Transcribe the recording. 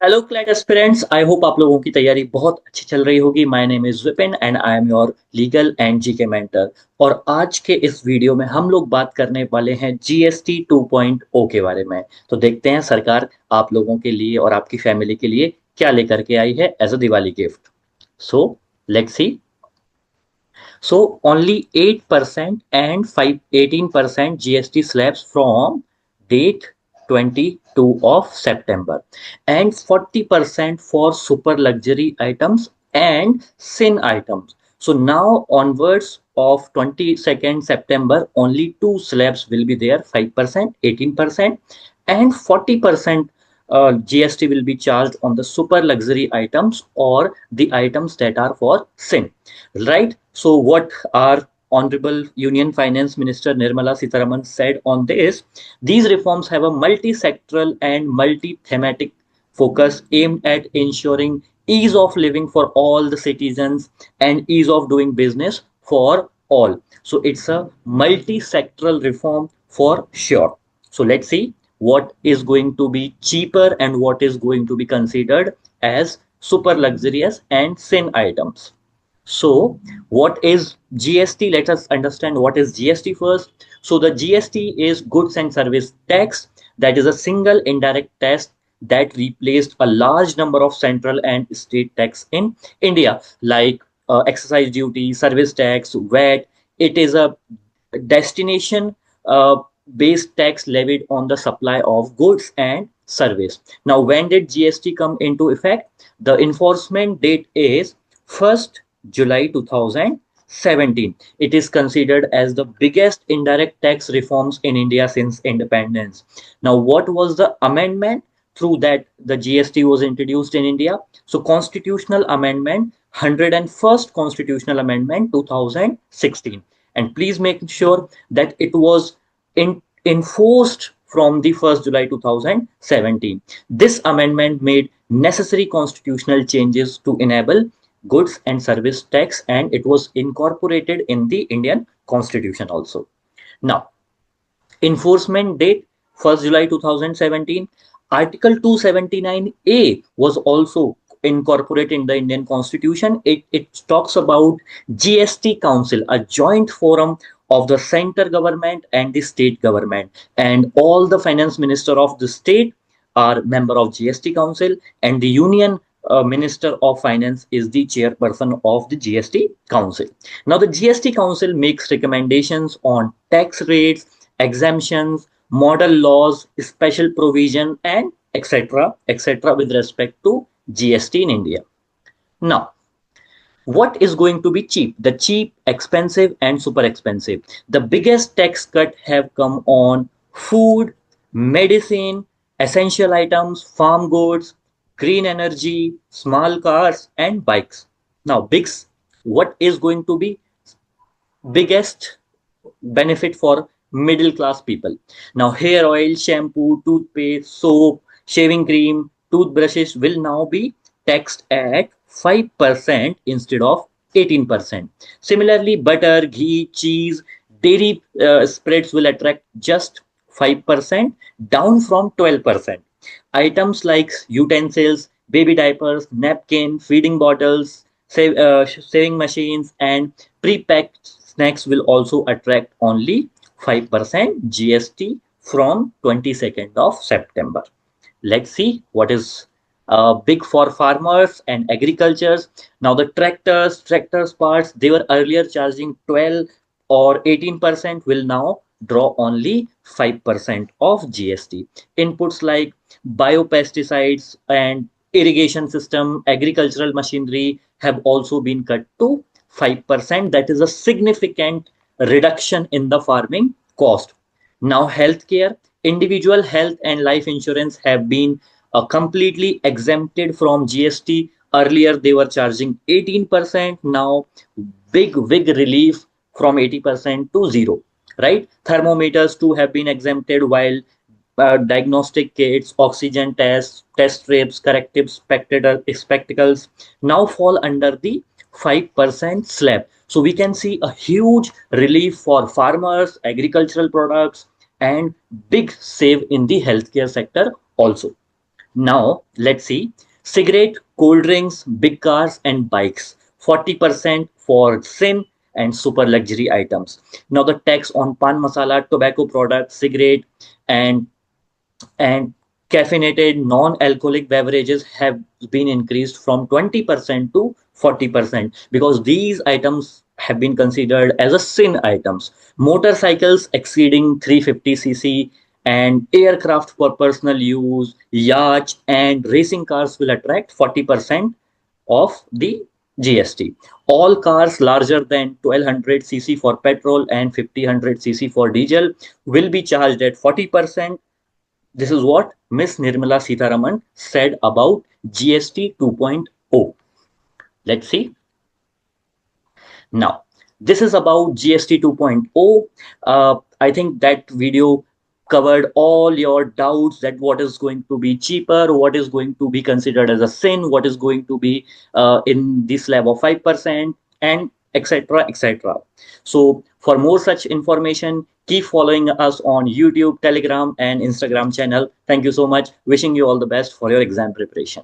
Hello CLAT aspirants, I hope आप लोगों की तैयारी बहुत अच्छी चल रही होगी। My name is Vipin and I am your legal and GK mentor. और आज के इस वीडियो में हम लोग बात करने वाले हैं जीएसटी 2.0 के बारे में। तो देखते हैं सरकार आप लोगों के लिए और आपकी फैमिली के लिए क्या लेकर के आई है as a Diwali gift. So let's see. So only 8% and 18% GST slabs from date 22 of September, and 40% for super luxury items and sin items. So now onwards of 22nd September, only two slabs will be there, 5%, 18%, and 40% GST will be charged on the super luxury items or the items that are for sin. Right. So, what our Honorable Union Finance Minister Nirmala Sitharaman said on this, these reforms have a multi-sectoral and multi-thematic focus aimed at ensuring ease of living for all the citizens and ease of doing business for all. So, it's a multi-sectoral reform for sure. So, let's see what is going to be cheaper and what is going to be considered as super luxurious and sin items. So, what is GST? Let us understand what is GST first. So, the GST is goods and service tax, that is a single indirect tax that replaced a large number of central and state tax in India, like excise duty, service tax, VAT. It is a destination based tax levied on the supply of goods and service. Now, when did GST come into effect? The enforcement date is 1st July 2017. It is considered as the biggest indirect tax reforms in India since independence. Now, what was the amendment through that the GST was introduced in India? So, Constitutional Amendment 101st Constitutional Amendment 2016. And please make sure that it was enforced from the 1st July 2017. This amendment made necessary constitutional changes to enable goods and service tax, and it was incorporated in the Indian constitution also. Now, enforcement date 1st July 2017. Article 279A was also incorporated in the Indian constitution. It talks about GST Council, a joint forum of the center government and the state government, and all the finance minister of the state are member of GST Council, and the union Minister of Finance is the chairperson of the GST Council. Now, the GST Council makes recommendations on tax rates, exemptions, model laws, special provision, and etc. with respect to GST in India. Now, what is going to be cheap? The cheap, expensive, and super expensive. The biggest tax cut have come on food, medicine, essential items, farm goods, green energy, small cars, and bikes. Now, bigs, what is going to be biggest benefit for middle class people? Now, hair oil, shampoo, toothpaste, soap, shaving cream, toothbrushes will now be taxed at 5% instead of 18%. Similarly, butter, ghee, cheese, dairy spreads will attract just 5%, down from 12%. Items like utensils, baby diapers, napkin, feeding bottles, saving machines, and pre-packed snacks will also attract only 5% GST from 22nd of September. Let's see what is big for farmers and agricultures. Now, the tractors parts, they were earlier charging 12 or 18%, will now draw only 5% of GST. Inputs like biopesticides and irrigation system, agricultural machinery have also been cut to 5%. That is a significant reduction in the farming cost. Now, healthcare, individual health and life insurance have been completely exempted from GST. Earlier, they were charging 18%. Now, big relief from 80% to zero. Right? Thermometers too have been exempted, while diagnostic kits, oxygen tests, test strips, corrective spectacles now fall under the 5% slab. So we can see a huge relief for farmers, agricultural products, and big save in the healthcare sector also. Now, let's see. Cigarette, cold drinks, big cars, and bikes. 40% for sin and super luxury items. Now, the tax on pan masala, tobacco products, cigarette, and and caffeinated non-alcoholic beverages have been increased from 20% to 40% because these items have been considered as a sin items. Motorcycles exceeding 350 cc and aircraft for personal use, yachts and racing cars will attract 40% of the GST. All cars larger than 1200 cc for petrol and 1500 cc for diesel will be charged at 40%. This is what Miss Nirmala Sitharaman said about GST 2.0. Let's see. Now, this is about GST 2.0. I think that video covered all your doubts that what is going to be cheaper, what is going to be considered as a sin, what is going to be in this slab of 5%, and etc. etc. So, for more such information, keep following us on YouTube, Telegram, and Instagram channel. Thank you so much. Wishing you all the best for your exam preparation.